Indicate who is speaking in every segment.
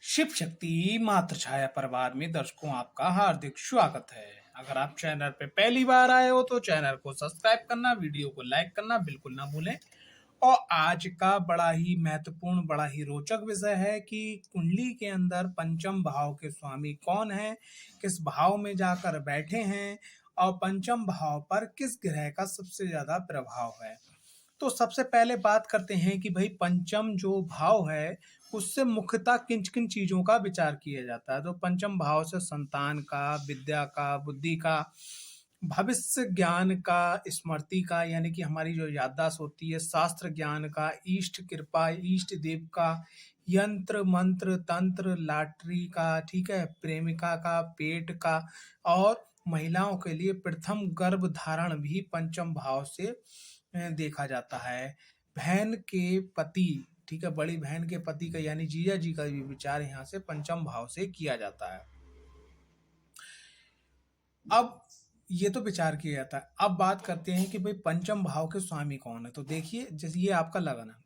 Speaker 1: शिव शक्ति मात्र छाया परिवार में दर्शकों आपका हार्दिक स्वागत है। अगर आप चैनल पे पहली बार आए हो तो चैनल को सब्सक्राइब करना, वीडियो को लाइक करना बिल्कुल ना भूलें। और आज का बड़ा ही महत्वपूर्ण, बड़ा ही रोचक विषय है कि कुंडली के अंदर पंचम भाव के स्वामी कौन है, किस भाव में जाकर बैठे हैं और पंचम भाव पर किस ग्रह का सबसे ज्यादा प्रभाव है। तो सबसे पहले बात करते हैं कि भाई पंचम जो भाव है उससे मुख्यतः किन किन चीजों का विचार किया जाता है। तो पंचम भाव से संतान का, विद्या का, बुद्धि का, भविष्य ज्ञान का, स्मृति का यानी कि हमारी जो याददाश्त होती है, शास्त्र ज्ञान का, इष्ट कृपा, इष्ट देव का, यंत्र मंत्र तंत्र, लॉटरी का, ठीक है, प्रेमिका का, पेट का, और महिलाओं के लिए प्रथम गर्भ धारण भी पंचम भाव से देखा जाता है। बहन के पति, ठीक है, बड़ी बहन के पति का यानी जीजा जी का भी विचार यहाँ से पंचम भाव से किया जाता है। अब ये तो विचार किया जाता है। अब बात करते हैं कि भाई पंचम भाव के स्वामी कौन है। तो देखिए, जैसे ये आपका लगन है,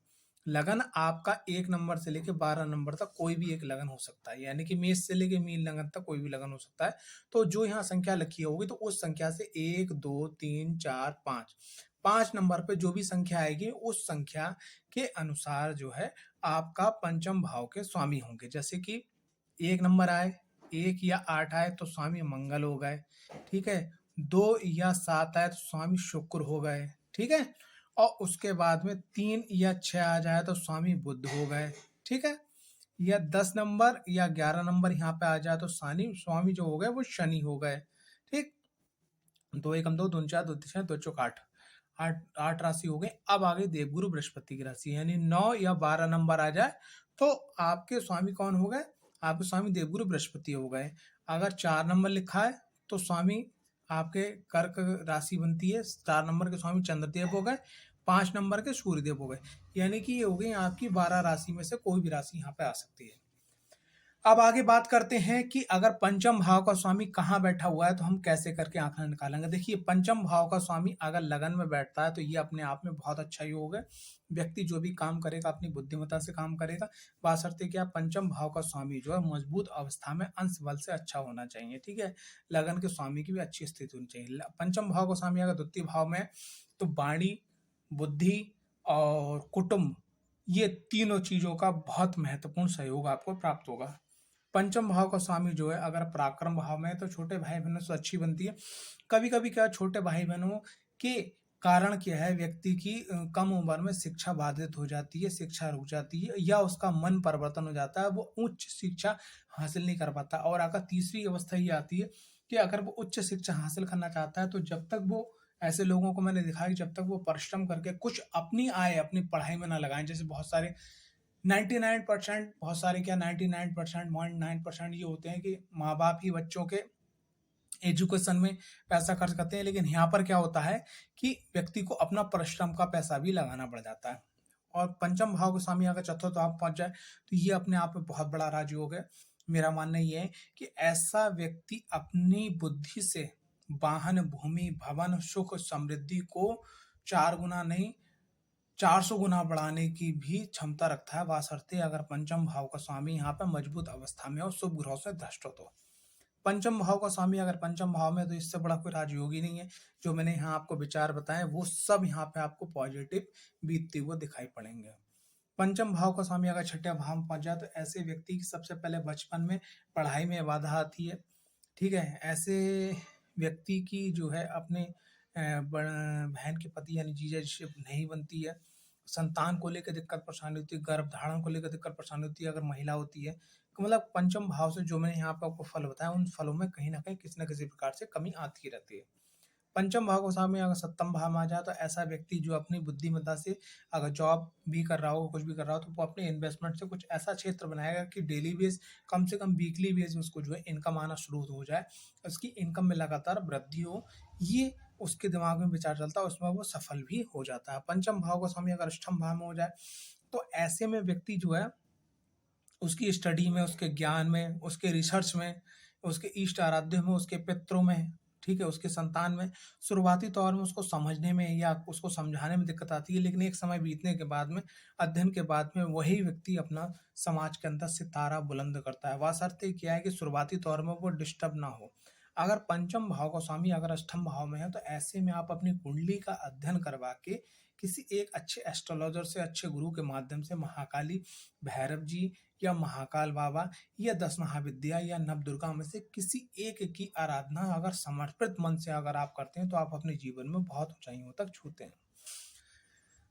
Speaker 1: लगन आपका 1 नंबर से लेके 12 नंबर तक कोई भी एक लगन हो सकता है, यानी कि मेष से लेके मीन लगन तक कोई भी लगन हो सकता है। तो जो यहाँ संख्या लिखी होगी तो उस संख्या से 1 2 3 4 5 5 नंबर पे जो भी संख्या आएगी उस संख्या के अनुसार जो है आपका पंचम भाव के स्वामी होंगे। जैसे कि 1 नंबर आए, 1 या 8 आए तो स्वामी मंगल हो गए, ठीक है। 2 या 7 आए तो स्वामी शुक्र हो गए, ठीक है। और उसके बाद में 3 या 6 आ जाए तो स्वामी बुध हो गए, ठीक है। या 10 नंबर या 11 नंबर यहाँ पे आ जाए तो स्वामी जो हो गए वो शनि हो गए, ठीक। 2 एकम 2, 2 4, 2 3 2 चौक 8, 8 राशि हो गई। अब आ गई देवगुरु बृहस्पति की राशि, यानी 9 या 12 नंबर आ जाए तो आपके स्वामी कौन हो गए, आपके स्वामी देवगुरु बृहस्पति हो गए। अगर 4 नंबर लिखा है तो स्वामी आपके कर्क राशि बनती है, 4 नंबर के स्वामी चंद्रदेव हो गए, 5 नंबर के सूर्यदेव हो गए। यानी कि ये हो गई आपकी 12 राशि में से कोई भी राशि यहाँ पे आ सकती है। अब आगे बात करते हैं कि अगर पंचम भाव का स्वामी कहाँ बैठा हुआ है तो हम कैसे करके आंकड़ा निकालेंगे। देखिए, पंचम भाव का स्वामी अगर लगन में बैठता है तो ये अपने आप में बहुत अच्छा योग है। व्यक्ति जो भी काम करेगा अपनी बुद्धिमत्ता से काम करेगा। बाशर्ते क्या, पंचम भाव का स्वामी जो है मजबूत अवस्था में अंश बल से अच्छा होना चाहिए, ठीक है। लगन के स्वामी की भी अच्छी स्थिति होनी चाहिए। पंचम भाव का स्वामी अगर द्वितीय भाव में तो वाणी, बुद्धि और कुटुंब, ये तीनों चीजों का बहुत महत्वपूर्ण सहयोग आपको प्राप्त होगा। पंचम भाव का स्वामी जो है अगर पराक्रम भाव में है तो छोटे भाई बहनों से अच्छी बनती है। कभी कभी क्या, छोटे भाई बहनों के कारण क्या है, व्यक्ति की कम उम्र में शिक्षा बाधित हो जाती है, शिक्षा रुक जाती है या उसका मन परिवर्तन हो जाता है, वो उच्च शिक्षा हासिल नहीं कर पाता। और अगर तीसरी अवस्था ये आती है कि अगर वो उच्च शिक्षा हासिल करना चाहता है तो जब तक वो, ऐसे लोगों को मैंने देखा है कि जब तक वो परिश्रम करके कुछ अपनी आय अपनी पढ़ाई में ना लगाएं, जैसे बहुत सारे 99% बहुत सारे क्या 99% 0.9% ये होते हैं कि माँ बाप ही बच्चों के एजुकेशन में पैसा खर्च करते हैं, लेकिन यहाँ पर क्या होता है कि व्यक्ति को अपना परिश्रम का पैसा भी लगाना पड़ जाता है। और पंचम भाव के स्वामी अगर चतुर्थ भाव पहुंच जाए तो ये अपने आप में बहुत बड़ा राजयोग है। मेरा मानना ये है कि ऐसा व्यक्ति अपनी बुद्धि से वाहन, भूमि, भवन, सुख, समृद्धि को 4 गुना नहीं 400 गुना बढ़ाने की भी क्षमता रखता है, वासरते अगर पंचम भाव का स्वामी यहाँ पे मजबूत अवस्था में और शुभ ग्रहों से धष्ट हो तो। पंचम भाव का स्वामी अगर पंचम भाव में तो इससे बड़ा कोई राजयोगी नहीं है। जो मैंने यहाँ आपको विचार बताए वो सब यहाँ पे आपको पॉजिटिव बीतते हुए दिखाई पड़ेंगे। पंचम भाव का स्वामी अगर छठे भाव में पहुंच जाए तो ऐसे व्यक्ति की सबसे पहले बचपन में पढ़ाई में बाधा आती है, ठीक है। ऐसे व्यक्ति की जो है अपने बहन के पति यानी जीजा जी नहीं बनती है। संतान को लेकर दिक्कत परेशानी होती है, गर्भ धारण को लेकर दिक्कत परेशानी होती है अगर महिला होती है। तो मतलब पंचम भाव से जो मैंने यहाँ पे आपको फल बताया उन फलों में कहीं ना कहीं किसी न किसी प्रकार से कमी आती रहती है। पंचम भाव को सामने अगर सप्तम भाव में आ जाए तो ऐसा व्यक्ति जो अपनी बुद्धिमत्ता से अगर जॉब भी कर रहा हो, कुछ भी कर रहा हो, तो वो अपने इन्वेस्टमेंट से कुछ ऐसा क्षेत्र बनाएगा कि डेली बेस, कम से कम वीकली बेस में उसको जो है इनकम आना शुरू हो जाए, उसकी इनकम में लगातार वृद्धि हो। ये उसके दिमाग में विचार चलता है, उसमें वो सफल भी हो जाता है। पंचम भाव का स्वामी अगर अष्टम भाव में हो जाए तो ऐसे में व्यक्ति जो है उसकी स्टडी में, उसके ज्ञान में, उसके रिसर्च में, उसके इष्ट आराध्य में, उसके पितरों में ठीक है, उसके संतान में शुरुआती तौर में उसको समझने में या उसको समझाने में दिक्कत आती है, लेकिन एक समय बीतने के बाद में, अध्ययन के बाद में वही व्यक्ति अपना समाज के अंदर सितारा बुलंद करता है। बशर्ते क्या है कि शुरुआती तौर में वो डिस्टर्ब ना हो। अगर पंचम भाव का स्वामी अगर अष्टम भाव में है, तो ऐसे में आप अपनी कुंडली का अध्ययन करवा के किसी एक अच्छे एस्ट्रोलॉजर से, अच्छे गुरु के माध्यम से महाकाली, भैरव जी या महाकाल बाबा या 10 महाविद्या या नवदुर्गा में से किसी एक की आराधना अगर समर्पित मन से अगर आप करते हैं, तो आप अपने जीवन में बहुत ऊंचाइयों तक छूते हैं।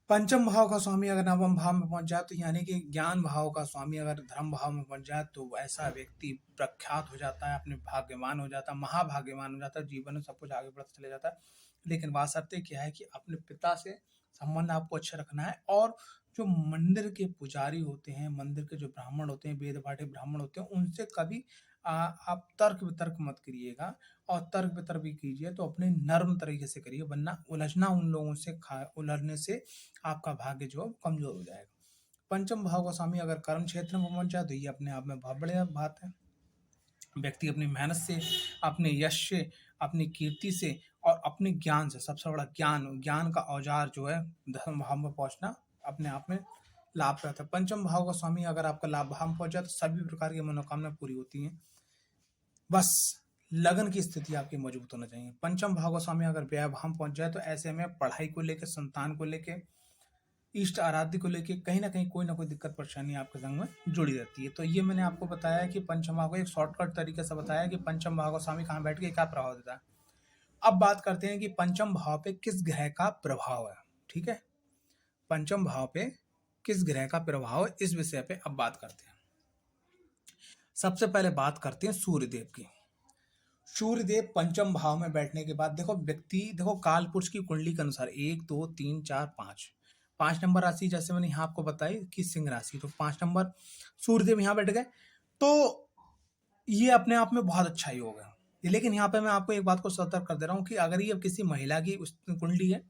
Speaker 1: पंचम भाव का स्वामी अगर नवम भाव में पहुंच जाए, तो यानी कि ज्ञान भाव का स्वामी अगर धर्म भाव में पहुंच जाए, तो ऐसा व्यक्ति प्रख्यात हो जाता है, अपने भाग्यवान हो जाता है, महाभाग्यवान हो जाता है, जीवन में सब कुछ आगे बढ़ता चले जाता है। लेकिन बात क्या है कि अपने पिता से संबंध आपको अच्छा रखना है, और जो मंदिर के पुजारी होते हैं, मंदिर के जो ब्राह्मण होते हैं, वेद पाठी ब्राह्मण होते हैं, उनसे कभी आप तर्क वितर्क मत करिएगा, और तर्क वितर्क भी कीजिए तो अपने नर्म तरीके से करिए, वरना उलझना उन लोगों से उलझने से आपका भाग्य जो है कमजोर हो जाएगा। पंचम भाव का स्वामी अगर कर्म क्षेत्र में पहुंच जाए, तो ये अपने आप में बहुत बढ़िया बात है। व्यक्ति अपनी मेहनत से, अपने यश से, अपनी कीर्ति से और अपने ज्ञान से, सबसे बड़ा ज्ञान का औजार जो है धर्म भाव में पहुंचना अपने आप में लाभप्रद है। पंचम भाव का स्वामी अगर आपका लाभ भाव में पहुंच जाए, तो सभी प्रकार की मनोकामना पूरी होती हैं। बस लगन की स्थिति आपकी मजबूत होना चाहिए। पंचम भाव का स्वामी अगर व्यय भाव में पहुंच जाए, तो ऐसे में पढ़ाई को लेकर, संतान को लेकर, इष्ट आराध्य को लेके कहीं ना कोई दिक्कत परेशानी आपके संग में जुड़ी रहती है। तो ये मैंने आपको बताया कि पंचम भाव को एक शॉर्टकट तरीके से बताया कि पंचम भाव का स्वामी कहाँ बैठ के क्या प्रभाव देता है। अब बात करते हैं कि पंचम भाव पे किस ग्रह का प्रभाव है। ठीक है, पंचम भाव पे किस ग्रह का प्रभाव है, इस विषय पे अब बात करते हैं। सबसे पहले बात करते हैं सूर्यदेव की। सूर्यदेव पंचम भाव में बैठने के बाद देखो काल पुरुष की कुंडली के अनुसार 1 2 3 4 5 नंबर राशि, जैसे मैंने यहाँ आपको बताई कि सिंह राशि, तो 5 नंबर सूर्यदेव यहाँ बैठ गए, तो ये अपने आप में बहुत अच्छा योग है। लेकिन यहाँ पे मैं आपको एक बात को सतर्क कर दे रहा हूँ कि अगर ये किसी महिला की कुंडली है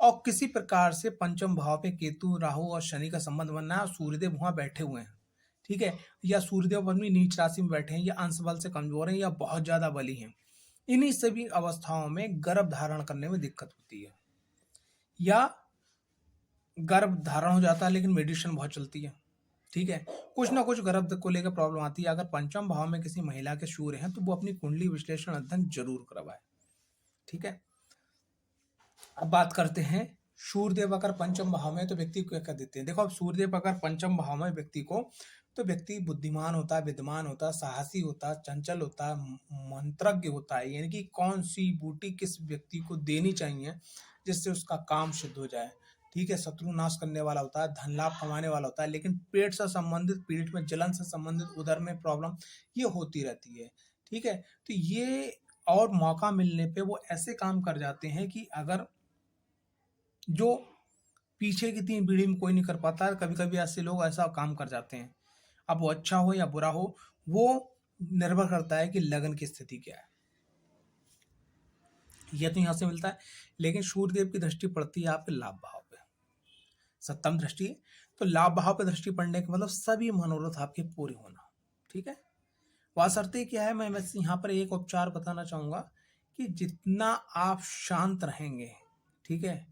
Speaker 1: और किसी प्रकार से पंचम भाव पे केतु, राहु और शनि का संबंध बनना है और सूर्यदेव वहां बैठे हुए हैं, ठीक है, या सूर्यदेव अपनी नीच राशि में बैठे हैं, या अंश बल से कमजोर हैं, या बहुत ज्यादा बली हैं, इन्हीं सभी अवस्थाओं में गर्भ धारण करने में दिक्कत होती है, या गर्भ धारण हो जाता है लेकिन मेडिसिन बहुत चलती है। ठीक है, कुछ ना कुछ गर्भ को लेकर प्रॉब्लम आती है। अगर पंचम भाव में किसी महिला के सूर्य हैं, तो वो अपनी कुंडली विश्लेषण अध्ययन जरूर करवाए। ठीक है, अब बात करते हैं सूर्यदेव अगर पंचम भाव में, तो व्यक्ति को क्या कर देते हैं। देखो, अब सूर्यदेव अगर पंचम भाव में व्यक्ति को, तो व्यक्ति बुद्धिमान होता है, विद्वान होता है, साहसी होता है, चंचल होता है, मंत्रज्ञ होता है, यानी कि कौन सी बूटी किस व्यक्ति को देनी चाहिए जिससे उसका काम सिद्ध हो जाए। ठीक है, शत्रु नाश करने वाला होता है, धन लाभ कमाने वाला होता है, लेकिन पेट से संबंधित, पेट में जलन से संबंधित, उदर में प्रॉब्लम ये होती रहती है। ठीक है, तो ये और मौका मिलने पे वो ऐसे काम कर जाते हैं कि अगर जो पीछे की 3 पीढ़ी में कोई नहीं कर पाता है, कभी कभी ऐसे लोग ऐसा काम कर जाते हैं। अब वो अच्छा हो या बुरा हो, वो निर्भर करता है कि लगन की स्थिति क्या है। यह तो यहां से मिलता है, लेकिन सूर्यदेव की दृष्टि पड़ती है आपके लाभ भाव पे, सप्तम दृष्टि है, तो लाभ भाव पे दृष्टि पड़ने के मतलब सभी मनोरथ आपके पूरे होना। ठीक है, वासरते क्या है, मैं बस यहाँ पर एक उपचार बताना चाहूंगा कि जितना आप शांत रहेंगे, ठीक है,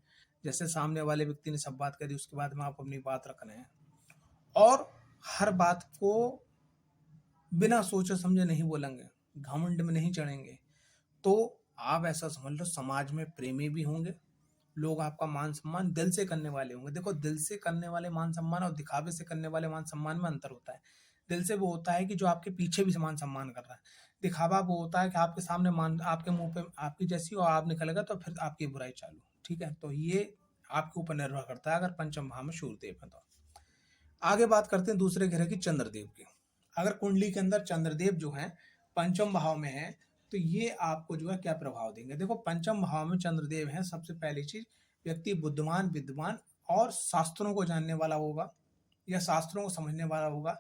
Speaker 1: जैसे सामने वाले व्यक्ति ने सब बात करी, उसके बाद में आप अपनी बात रखना है, और हर बात को बिना सोचे समझे नहीं बोलेंगे, घमंड में नहीं चढ़ेंगे, तो आप ऐसा समझ लो समाज में प्रेमी भी होंगे, लोग आपका मान सम्मान दिल से करने वाले होंगे। देखो, दिल से करने वाले मान सम्मान और दिखावे से करने वाले मान सम्मान में अंतर होता है। दिल से वो होता है कि जो आपके पीछे भी मान सम्मान कर रहा है, दिखावा वो होता है कि आपके सामने मान, आपके मुंह पे आपकी जैसी और आप निकलेगा तो फिर आपकी बुराई चालू। ठीक है, तो ये आपके ऊपर निर्भर करता है अगर पंचम भाव में सूर्यदेव है तो। आगे बात करते हैं दूसरे ग्रह की, चंद्रदेव की। अगर कुंडली के अंदर चंद्रदेव जो है पंचम भाव में है, तो ये आपको जो है क्या प्रभाव देंगे। देखो, पंचम भाव में चंद्रदेव है, सबसे पहली चीज, व्यक्ति बुद्धिमान, विद्वान और शास्त्रों को जानने वाला होगा, या शास्त्रों को समझने वाला होगा,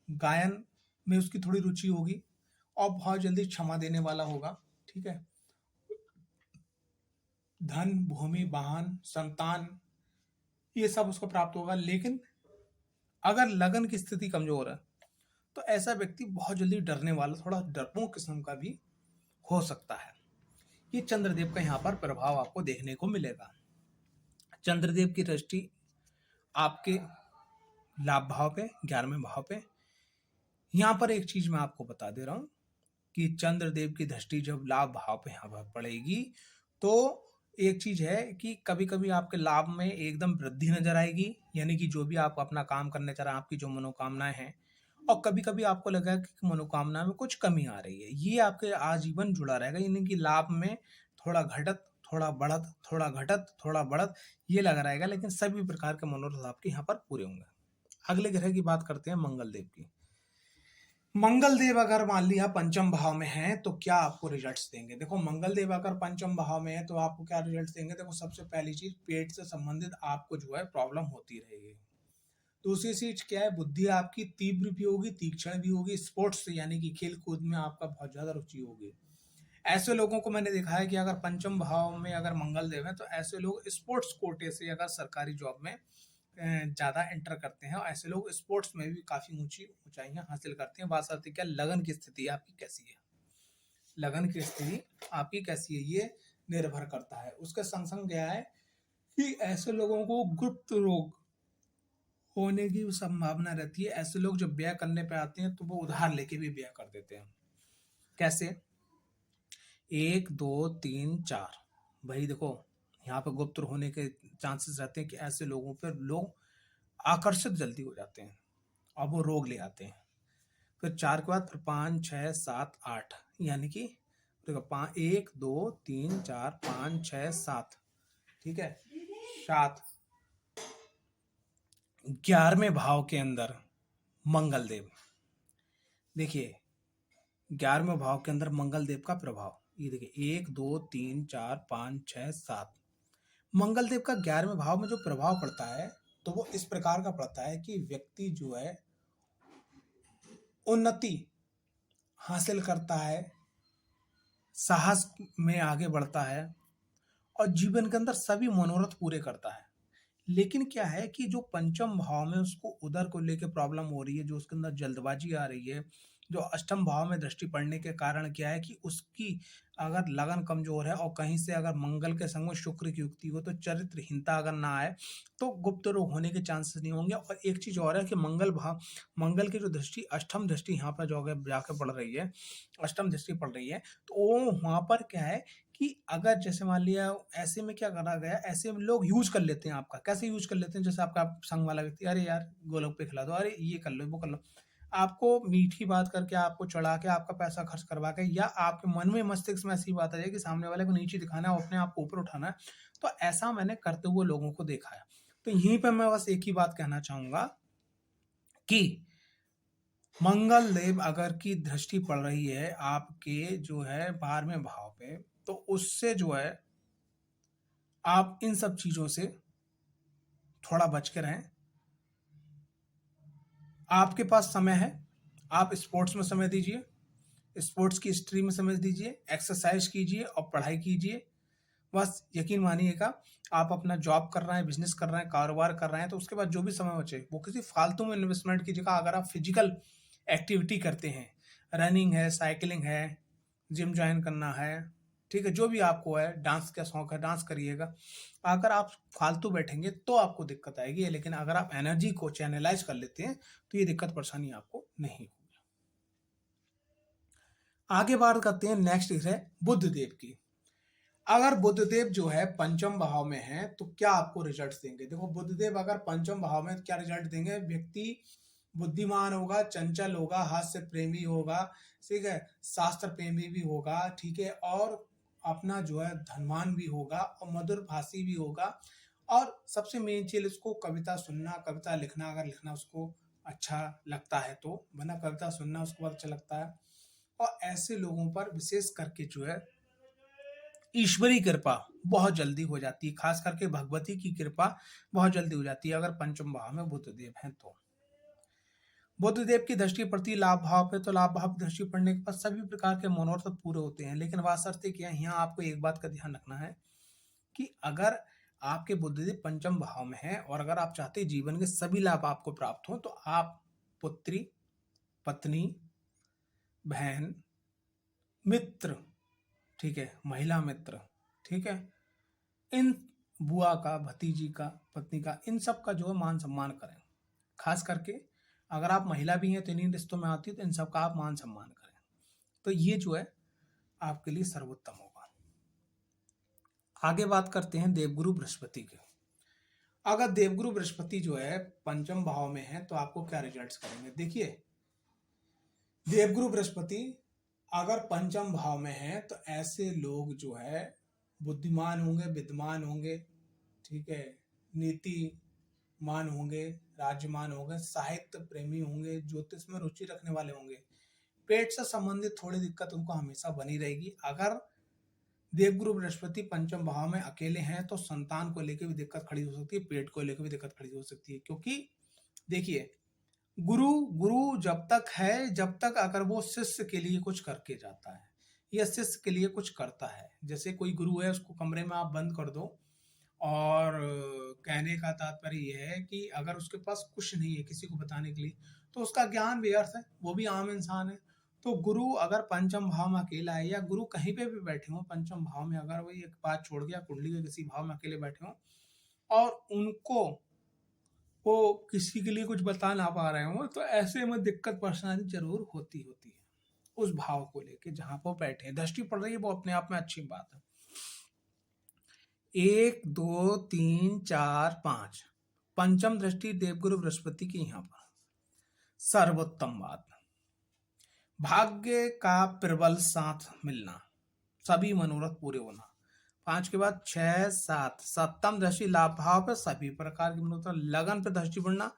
Speaker 1: गायन में उसकी थोड़ी रुचि होगी, और बहुत जल्दी क्षमा देने वाला होगा। ठीक है, धन, भूमि, वाहन, संतान, ये सब उसको प्राप्त होगा। लेकिन अगर लगन की स्थिति कमजोर है, तो ऐसा व्यक्ति बहुत जल्दी डरने वाला, थोड़ा डरपोक किस्म का भी हो सकता है। ये चंद्रदेव का यहाँ पर प्रभाव आपको देखने को मिलेगा। चंद्रदेव की दृष्टि आपके लाभ भाव पे, 11वें भाव पे। यहाँ पर एक चीज मैं आपको बता दे रहा हूँ कि चंद्रदेव की दृष्टि जब लाभ भाव पे यहाँ पर पड़ेगी तो एक चीज है कि कभी कभी आपके लाभ में एकदम वृद्धि नजर आएगी, यानी कि जो भी आप अपना काम करने जा रहे हैं, आपकी जो मनोकामनाएं हैं, और कभी कभी आपको लगा कि मनोकामना में कुछ कमी आ रही है, ये आपके आजीवन जुड़ा रहेगा, यानी कि लाभ में थोड़ा घटत, थोड़ा बढ़त, थोड़ा घटत, थोड़ा बढ़त, ये लगा रहेगा, लेकिन सभी प्रकार के मनोरथ आपके यहाँ पर पूरे होंगे। अगले ग्रह की बात करते हैं मंगल देव की। मंगल देव अगर मान लिया पंचम भाव में है तो क्या आपको रिजल्ट्स देंगे? देखो, मंगल देव अगर पंचम भाव में है तो आपको क्या रिजल्ट्स देंगे? देखो, सबसे पहली चीज, पेट से संबंधित आपको जो है प्रॉब्लम होती रहेगी। दूसरी चीज क्या है, बुद्धि आपकी तीव्र भी होगी, तीक्ष्ण भी होगी, स्पोर्ट्स यानी कि खेल कूद में आपका बहुत ज्यादा रुचि होगी। ऐसे लोगों को मैंने देखा है कि अगर पंचम भाव में अगर मंगल देव है तो ऐसे लोग स्पोर्ट्स कोटे से अगर सरकारी जॉब में ज्यादा एंटर करते हैं, और ऐसे लोग स्पोर्ट्स में भी काफी ऊंची ऊंचाइयां हासिल करते हैं। बात आती है क्या, लगन की स्थिति आपकी कैसी है, लगन की स्थिति आपकी कैसी है, ये निर्भर करता है। उसके संग संग क्या है कि ऐसे लोगों को गुप्त रोग होने की संभावना रहती है। ऐसे लोग जब व्यय करने पे आते हैं तो वो उधार लेके भी व्यय कर देते हैं। कैसे? 1 2 3 4, भाई देखो, यहाँ पे गुप्त होने के चांसेस रहते हैं कि ऐसे लोगों पर लोग आकर्षित जल्दी हो जाते हैं और वो रोग ले आते हैं। फिर 4 के बाद फिर 5 6 7 8, यानी कि देखो 1 2 3 4 5 6 7, ठीक है, 7। 11वें भाव के अंदर मंगल देव, देखिए 11वें भाव के अंदर मंगल देव का प्रभाव, ये देखिए 1 2 3 4 5 6 7, मंगल देव का 11वें भाव में जो प्रभाव पड़ता है तो वो इस प्रकार का पड़ता है कि व्यक्ति जो है उन्नति हासिल करता है, साहस में आगे बढ़ता है और जीवन के अंदर सभी मनोरथ पूरे करता है। लेकिन क्या है कि जो पंचम भाव में उसको उधर को लेके प्रॉब्लम हो रही है, जो उसके अंदर जल्दबाजी आ रही है, जो अष्टम भाव में दृष्टि पड़ने के कारण क्या है कि उसकी अगर लगन कमजोर है और कहीं से अगर मंगल के संग में शुक्र की युक्ति हो तो चरित्रहीनता अगर ना आए तो गुप्त रोग होने के चांसेस नहीं होंगे। और एक चीज और है कि मंगल की जो दृष्टि, अष्टम दृष्टि यहाँ पर जो जाके पड़ रही है, अष्टम दृष्टि पड़ रही है, तो वो वहां पर क्या है कि अगर जैसे मान लिया ऐसे में क्या करा गया, ऐसे में लोग यूज कर लेते हैं आपका। कैसे यूज कर लेते हैं? जैसे आपका संग वाला व्यक्ति, अरे यार गोलक पे खिला दो, अरे ये कर लो, वो कर लो, आपको मीठी बात करके, आपको चढ़ा के, आपका पैसा खर्च करवा के, या आपके मन में मस्तिष्क में ऐसी बात आ जाए कि सामने वाले को नीचे दिखाना है और अपने आप को ऊपर उठाना है। तो ऐसा मैंने करते हुए लोगों को देखा है। तो यहीं पर मैं बस एक ही बात कहना चाहूंगा कि मंगल देव अगर की दृष्टि पड़ रही है आपके जो है 12वें भाव पे, तो उससे जो है आप इन सब चीजों से थोड़ा बच के रहें। आपके पास समय है, आप स्पोर्ट्स में समय दीजिए, स्पोर्ट्स की स्ट्रीम में समय दीजिए, एक्सरसाइज कीजिए और पढ़ाई कीजिए। बस यकीन मानिएगा, आप अपना जॉब कर रहे हैं, बिजनेस कर रहे हैं, कारोबार कर रहे हैं, तो उसके बाद जो भी समय बचे वो किसी फालतू में इन्वेस्टमेंट की जगह अगर आप फिजिकल एक्टिविटी करते हैं, रनिंग है, साइकिलिंग है, जिम ज्वाइन करना है, ठीक है, जो भी आपको है, डांस का शौक है, डांस करिएगा। अगर आप फालतू बैठेंगे तो आपको दिक्कत आएगी, लेकिन अगर आप एनर्जी को चैनलाइज कर लेते हैं तो ये दिक्कत परेशानी आपको नहीं होगी। आगे बात करते हैं नेक्स्ट है बुध देव की। अगर बुधदेव जो है पंचम भाव में है तो क्या आपको रिजल्ट देंगे? देखो, बुधदेव अगर पंचम भाव में तो क्या रिजल्ट देंगे? व्यक्ति बुद्धिमान होगा, चंचल होगा, हास्य प्रेमी होगा, ठीक है, शास्त्र प्रेमी भी होगा, ठीक है, और अपना जो है धनवान भी होगा और मधुर भाषी भी होगा। और सबसे मेन चीज, उसको कविता सुनना, कविता लिखना, अगर लिखना उसको अच्छा लगता है तो, वरना कविता सुनना उसको बहुत अच्छा लगता है। और ऐसे लोगों पर विशेष करके जो है ईश्वरी कृपा बहुत जल्दी हो जाती है, खास करके भगवती की कृपा बहुत जल्दी हो जाती है अगर पंचम भाव में बुधदेव हैं तो। बुधदेव की दृष्टि पड़ती है लाभ भाव पे, तो लाभ भाव की दृष्टि पड़ने के बाद सभी प्रकार के मनोरथ पूरे होते हैं। लेकिन बात शर्त क्या है, यहाँ आपको एक बात का ध्यान रखना है कि अगर आपके बुधदेव पंचम भाव में है और अगर आप चाहते हैं जीवन के सभी लाभ आपको प्राप्त हो, तो आप पुत्री, पत्नी, बहन, मित्र, ठीक है, महिला मित्र, ठीक है, इन बुआ का, भतीजी का, पत्नी का, इन सब का जो है मान सम्मान करें। खास करके अगर आप महिला भी हैं तो इन्हीं रिश्तों में आती है, तो इन सब का आप मान सम्मान करें। तो ये जो है आपके लिए सर्वोत्तम होगा। आगे बात करते हैं देवगुरु बृहस्पति के। अगर देवगुरु बृहस्पति जो है पंचम भाव में है तो आपको क्या रिजल्ट्स करेंगे। देखिए, देवगुरु बृहस्पति अगर पंचम भाव में है तो ऐसे लोग जो है बुद्धिमान होंगे, विद्वान होंगे, ठीक है, नीतिमान होंगे, राज्यमान होंगे, साहित्य प्रेमी होंगे, ज्योतिष में रुचि रखने वाले होंगे। पेट से संबंधित थोड़ी दिक्कत उनको हमेशा बनी रहेगी। अगर देवगुरु बृहस्पति पंचम भाव में अकेले हैं तो संतान को लेकर भी दिक्कत खड़ी हो सकती है, पेट को लेकर भी दिक्कत खड़ी हो सकती है। क्योंकि देखिए, गुरु गुरु जब तक है, जब तक अगर वो शिष्य के लिए कुछ करके जाता है या शिष्य के लिए कुछ करता है। जैसे कोई गुरु है, उसको कमरे में आप बंद कर दो, और कहने का तात्पर्य यह है कि अगर उसके पास कुछ नहीं है किसी को बताने के लिए, तो उसका ज्ञान व्यर्थ है, वो भी आम इंसान है। तो गुरु अगर पंचम भाव में अकेला है, या गुरु कहीं पे भी बैठे हो पंचम भाव में, अगर वही एक बात छोड़ गया कुंडली के किसी भाव में अकेले बैठे हो और उनको वो किसी के लिए कुछ बता ना पा रहे हो, तो ऐसे में दिक्कत परेशानी जरूर होती है उस भाव को लेके जहां पर बैठे। दृष्टि पड़ रही है वो अपने आप में अच्छी बात है। 1 2 3 4 5 पंचम दृष्टि देवगुरु बृहस्पति की यहाँ पर सर्वोत्तम बात। भाग्य का प्रबल साथ मिलना, सभी मनोरथ पूरे होना। 5 के बाद 6 7 सप्तम दृष्टि लाभ भाव पर सभी प्रकार की मनोरथ, लगन पर दृष्टि पड़ना।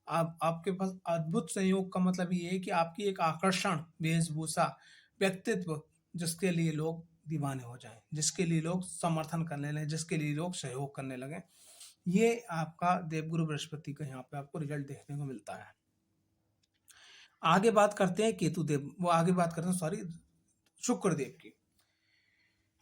Speaker 1: आपके पास अद्भुत संयोग का मतलब ये है कि आपकी एक आकर्षण वेशभूषा, व्यक्तित्व, जिसके लिए लोग दीवाने हो जाएं, जिसके लिए लोग समर्थन करने लगे, जिसके लिए लोग सहयोग करने लगे, ये आपका देवगुरु बृहस्पति का यहाँ पे आपको रिजल्ट देखने को मिलता है। आगे बात करते हैं केतुदेव, वो आगे बात करते हैं सॉरी शुक्रदेव की।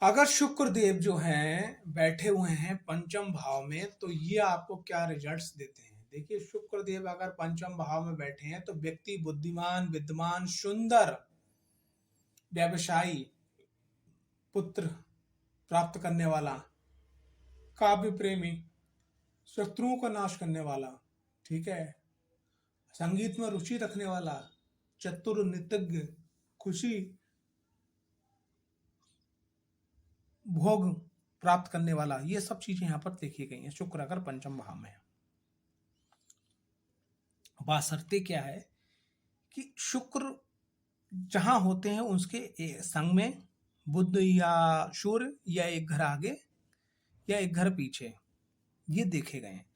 Speaker 1: अगर शुक्रदेव जो हैं बैठे हुए हैं पंचम भाव में तो ये आपको क्या रिजल्ट्स देते हैं। देखिए, शुक्रदेव अगर पंचम भाव में बैठे हैं तो व्यक्ति बुद्धिमान, विद्वान, सुंदर, व्यवसायी, पुत्र प्राप्त करने वाला, काव्य प्रेमी, शत्रुओं का नाश करने वाला, ठीक है, संगीत में रुचि रखने वाला, चतुर, नितज्ञ, खुशी, भोग प्राप्त करने वाला, ये सब चीजें यहाँ पर देखी गई हैं शुक्र अगर पंचम भाव में है। बासरते क्या है कि शुक्र जहां होते हैं उसके संग में बुध या सूर्य या एक घर आगे या एक घर पीछे, ये देखे गए हैं।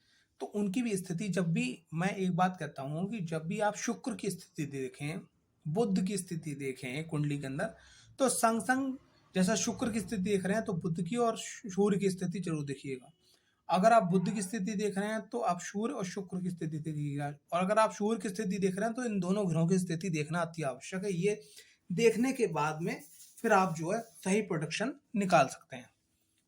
Speaker 1: तो उनकी भी स्थिति, जब भी मैं एक बात कहता हूं कि जब भी आप शुक्र की स्थिति देखें, बुध की स्थिति देखें कुंडली के अंदर, तो संग संग जैसा शुक्र की स्थिति देख रहे हैं तो बुध की और सूर्य की स्थिति जरूर देखिएगा। अगर आप बुध की स्थिति देख रहे हैं तो आप सूर्य और शुक्र की स्थिति देखिएगा, और अगर आप सूर्य की स्थिति देख रहे हैं तो इन दोनों ग्रहों की स्थिति देखना अति आवश्यक है। ये देखने के बाद में फिर आप जो है सही प्रोडक्शन निकाल सकते हैं।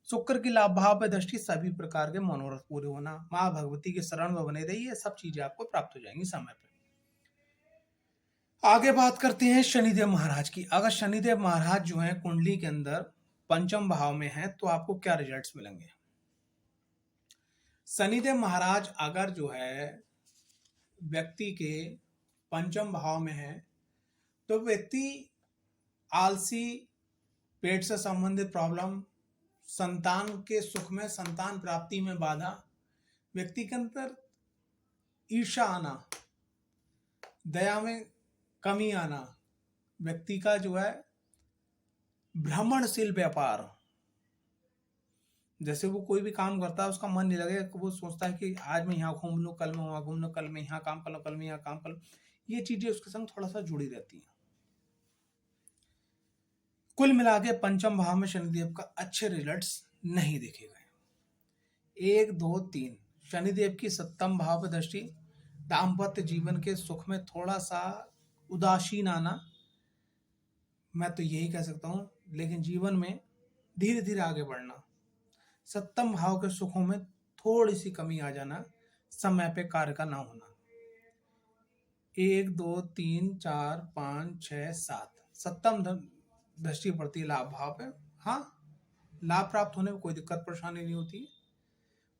Speaker 1: शुक्र की लाभ भाव पे दृष्टि, सभी प्रकार के मनोरथ पूरे होना, माँ भगवती के शरण में बने रहिए, सब चीजें आपको प्राप्त हो जाएंगी समय पे। आगे बात करते हैं शनिदेव महाराज की। अगर शनिदेव महाराज जो है कुंडली के अंदर पंचम भाव में है तो आपको क्या रिजल्ट्स मिलेंगे। शनिदेव महाराज अगर जो है व्यक्ति के पंचम भाव में है तो व्यक्ति आलसी, पेट से संबंधित प्रॉब्लम, संतान के सुख में, संतान प्राप्ति में बाधा, व्यक्ति के अंदर ईर्ष्या आना, दया में कमी आना, व्यक्ति का जो है भ्रमणशील व्यापार, जैसे वो कोई भी काम करता है उसका मन नहीं लगेगा, वो सोचता है कि आज मैं यहाँ घूम लूँ, कल मैं वहाँ घूम लूँ, कल मैं यहाँ काम कर लूँ, कल मैं यहाँ काम कर लूँ, ये चीजें उसके संग थोड़ा सा जुड़ी रहती हैं। कुल मिला के पंचम भाव में शनिदेव का अच्छे रिजल्ट्स नहीं देखे गए। 1 2 3 शनिदेव की सप्तम भाव पर दृष्टि, दाम्पत्य जीवन के सुख में थोड़ा सा उदासीन आना, मैं तो यही कह सकता हूँ, लेकिन जीवन में धीरे धीरे आगे बढ़ना, सप्तम भाव के सुखों में थोड़ी सी कमी आ जाना, समय पे कार्य का ना होना। 1 2 3 4 5 6 7 सप्तम दृष्टि पड़ती है लाभ भाव पे, हाँ, लाभ प्राप्त होने में कोई दिक्कत परेशानी नहीं होती है।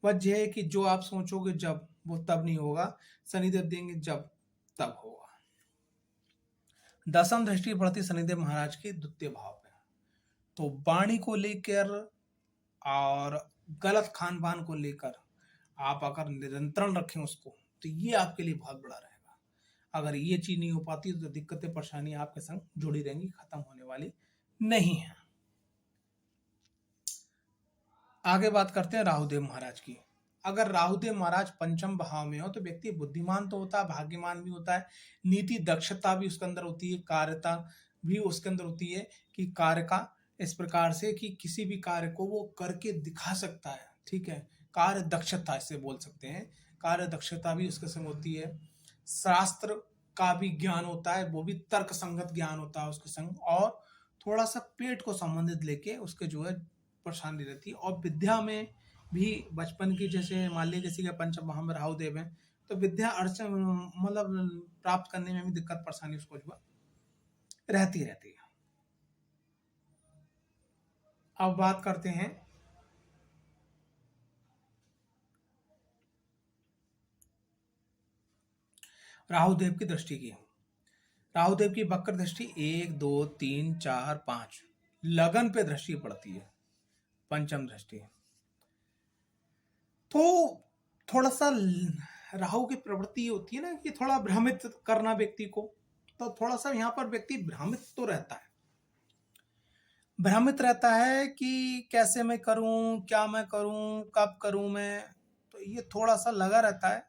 Speaker 1: बस ये है कि जो आप सोचोगे जब, वो तब नहीं होगा। शनिदेव देंगे जब, तब होगा। दसम दृष्टि पड़ती शनिदेव महाराज की द्वितीय भाव पे, तो वाणी को लेकर और गलत खान पान को लेकर आप अगर नियंत्रण रखें उसको, तो ये आपके लिए बहुत बड़ा रहेगा। अगर ये चीज नहीं हो पाती तो दिक्कतें परेशानी आपके संग जुड़ी रहेंगी, खत्म होने वाली नहीं है। आगे बात करते हैं राहुदेव महाराज की। अगर राहुदेव महाराज पंचम भाव में हो तो व्यक्ति बुद्धिमान तो होता है, भाग्यमान भी होता है, नीति दक्षता भी उसके अंदर होती है, कार्यता भी उसके अंदर होती है कि कार्य का इस प्रकार से कि किसी भी कार्य को वो करके दिखा सकता है। ठीक है, कार्य दक्षता इसे बोल सकते हैं, कार्य दक्षता भी उसके संग होती है। शास्त्र का भी ज्ञान होता है, वो भी तर्क संगत ज्ञान होता है उसके संग, और थोड़ा सा पेट को संबंधित लेके उसके जो है परेशानी रहती है। और विद्या में भी बचपन की, जैसे मान लीजिए किसी का पंचम भाव में राहु देव है तो विद्या अर्चन मतलब प्राप्त करने में भी दिक्कत परेशानी उसको जो रहती रहती है। अब बात करते हैं राहुदेव की दृष्टि की। राहुदेव की वक्र दृष्टि 1 2 3 4 5 लगन पे दृष्टि पड़ती है, पंचम दृष्टि। तो थोड़ा सा राहु की प्रवृत्ति होती है ना कि थोड़ा भ्रमित करना व्यक्ति को, तो थोड़ा सा यहाँ पर व्यक्ति भ्रमित तो रहता है, भ्रमित रहता है कि कैसे मैं करूं, क्या मैं करूं, कब करूं मैं, तो ये थोड़ा सा लगा रहता है।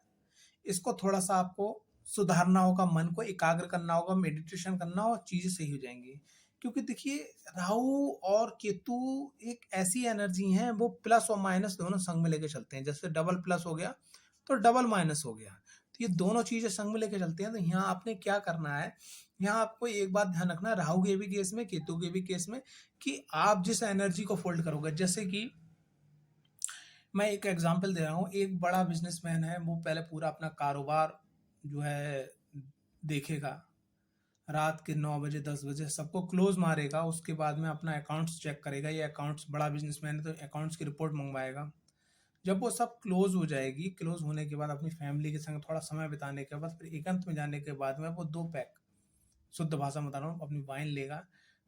Speaker 1: इसको थोड़ा सा आपको सुधारना होगा, मन को एकाग्र करना होगा, मेडिटेशन करना होगा, चीजें सही हो जाएंगी। क्योंकि देखिए, राहु और केतु एक ऐसी एनर्जी है, वो प्लस और माइनस दोनों संग में लेके चलते हैं। जैसे डबल प्लस हो गया तो डबल माइनस हो गया, तो ये दोनों चीजें संग में लेके चलते हैं। तो यहाँ आपने क्या करना है, यहाँ आपको एक बात ध्यान रखना है, राहु के भी केस में, केतु के भी केस में, कि आप जिस एनर्जी को फोल्ड करोगे। जैसे कि मैं एक एग्जांपल दे रहा हूँ, एक बड़ा बिजनेसमैन है, वो पहले पूरा अपना कारोबार जो है देखेगा, रात के 9 बजे 10 बजे सबको क्लोज मारेगा, उसके बाद में अपना अकाउंट्स चेक करेगा। ये अकाउंट्स, बड़ा बिजनेसमैन है तो अकाउंट्स की रिपोर्ट मंगवाएगा। जब वो सब क्लोज हो जाएगी, क्लोज होने के बाद अपनी फैमिली के संग थोड़ा समय बिताने के बाद, फिर एकांत में जाने के बाद में वो 2 पैक, शुद्ध भाषा में बता रहा हूँ, अपनी वाइन लेगा,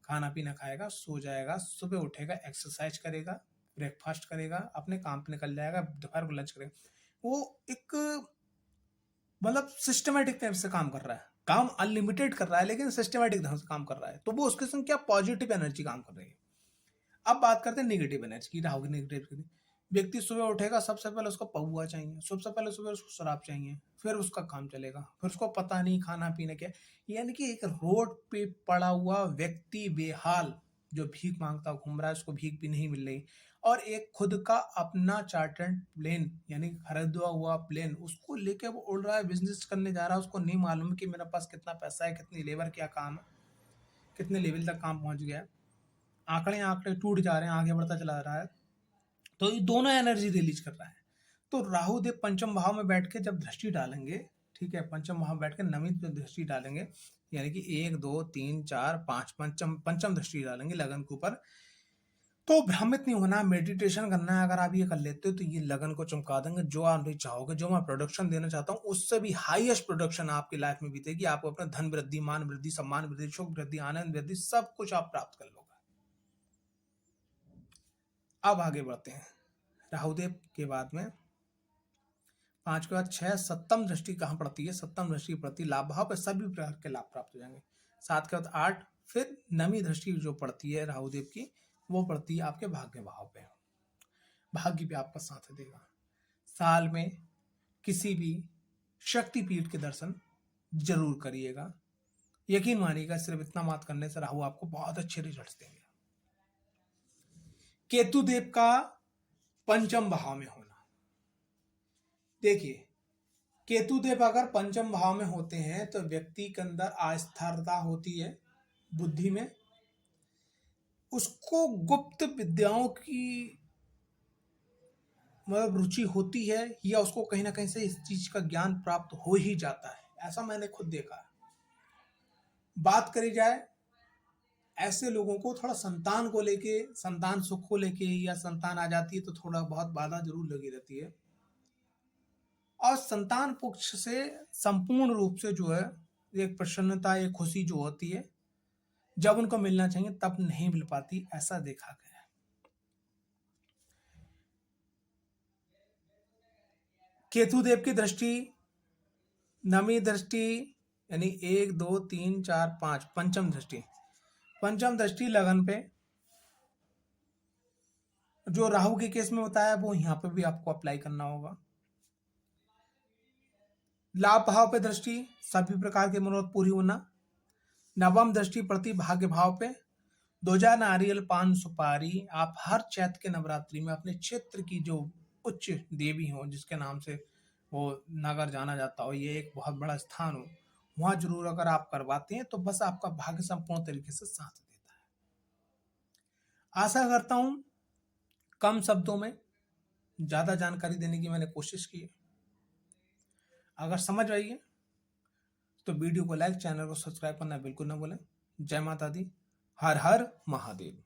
Speaker 1: खाना पीना खाएगा, सो जाएगा, सुबह उठेगा, एक्सरसाइज करेगा, ब्रेकफास्ट करेगा, अपने काम पे निकल जाएगा, दोपहर को लंच करेगा। वो एक मतलब सिस्टमेटिक टाइप से काम कर रहा है, काम अनलिमिटेड कर रहा है लेकिन सिस्टमेटिक ढंग से काम कर रहा है, तो वो उसके संग क्या पॉजिटिव एनर्जी काम कर रही है। अब बात करते हैं नेगेटिव एनर्जी की, राहु की नेगेटिव की। व्यक्ति सुबह उठेगा, सबसे पहले उसको पहुआ चाहिए, सबसे पहले सुबह उसको शराब चाहिए, फिर उसका काम चलेगा, फिर उसको पता नहीं खाना पीना क्या। यानी कि एक रोड पे पड़ा हुआ व्यक्ति बेहाल जो भीख मांगता घूम रहा है, उसको भीख भी नहीं मिल रही, और एक खुद का अपना चार्टर्ड प्लेन, यानी खरीदा हुआ प्लेन, उसको लेके वो उड़ रहा है, बिजनेस करने जा रहा है, उसको नहीं मालूम कि मेरे पास कितना पैसा है, कितनी लेबर, क्या काम है, कितने लेवल तक काम पहुंच गया है। आंकड़े आंकड़े टूट जा रहे हैं, आगे बढ़ता चला रहा है, तो ये दोनों एनर्जी रिलीज कर रहा है। तो राहु देव पंचम भाव में बैठ के जब दृष्टि डालेंगे, ठीक है, पंचम भाव में बैठ के नवीं दृष्टि डालेंगे, यानी कि 1 2 3 4 5 पंचम पंचम दृष्टि डालेंगे लगन के ऊपर, तो भ्रमित नहीं होना, मेडिटेशन करना है। अगर आप ये कर लेते हो तो ये लगन को चमका देंगे। जो आप भी चाहोगे, जो मैं प्रोडक्शन देना चाहता हूँ, उससे भी हाईएस्ट प्रोडक्शन आपकी लाइफ में बीतेगी। आपको अपना धन वृद्धि, मान वृद्धि, सम्मान वृद्धि, सुख वृद्धि, आनंद वृद्धि, सब कुछ आप प्राप्त कर लोगे। अब आगे बढ़ते हैं, राहुदेव के बाद में 5 के बाद 6, सप्तम दृष्टि कहाँ पड़ती है, सप्तम दृष्टि पड़ती है लाभ भाव पर, सभी प्रकार के लाभ प्राप्त हो जाएंगे। 7 के बाद 8, फिर नवी दृष्टि जो पड़ती है राहुदेव की, वो पड़ती है आपके भाग्य भाव पे, भाग्य भी आपका साथ देगा। साल में किसी भी शक्तिपीठ के दर्शन जरूर करिएगा, यकीन मानिएगा, सिर्फ इतना मात करने से राहु आपको बहुत अच्छे रिजल्ट्स देंगे। केतु देव का पंचम भाव में होना, देखिए, केतु देव अगर पंचम भाव में होते हैं तो व्यक्ति के अंदर अस्थिरता होती है, बुद्धि में, उसको गुप्त विद्याओं की मतलब रुचि होती है, या उसको कहीं ना कहीं से इस चीज का ज्ञान प्राप्त हो ही जाता है, ऐसा मैंने खुद देखा है। बात करी जाए ऐसे लोगों को थोड़ा संतान को लेके, संतान सुख को लेके या संतान आ जाती है तो थोड़ा बहुत बाधा जरूर लगी रहती है। और संतान पक्ष से संपूर्ण रूप से जो है एक प्रसन्नता, एक खुशी जो होती है, जब उनको मिलना चाहिए तब नहीं मिल पाती, ऐसा देखा गया है। केतुदेव की दृष्टि, नवी दृष्टि, यानी 1 2 3 4 5, पंचम दृष्टि, पंचम दृष्टि लगन पे जो राहु के केस में होता है वो यहाँ पे भी आपको अप्लाई करना होगा। लाभ भाव पे दृष्टि, सभी प्रकार के मनोरथ पूरी होना। नवम दृष्टि प्रति भाग्य भाव पे, ध्वजा, नारियल, पान, सुपारी, आप हर चैत्र के नवरात्रि में अपने क्षेत्र की जो उच्च देवी हो, जिसके नाम से वो नगर जाना जाता हो, ये एक बहुत बड़ा स्थान हो, वहां जरूर अगर आप करवाते हैं तो बस आपका भाग्य संपूर्ण तरीके से साथ देता है। आशा करता हूं कम शब्दों में ज्यादा जानकारी देने की मैंने कोशिश की है। अगर समझ आई है तो वीडियो को लाइक, चैनल को सब्सक्राइब करना बिल्कुल ना भूलें। जय माता दी, हर हर महादेव।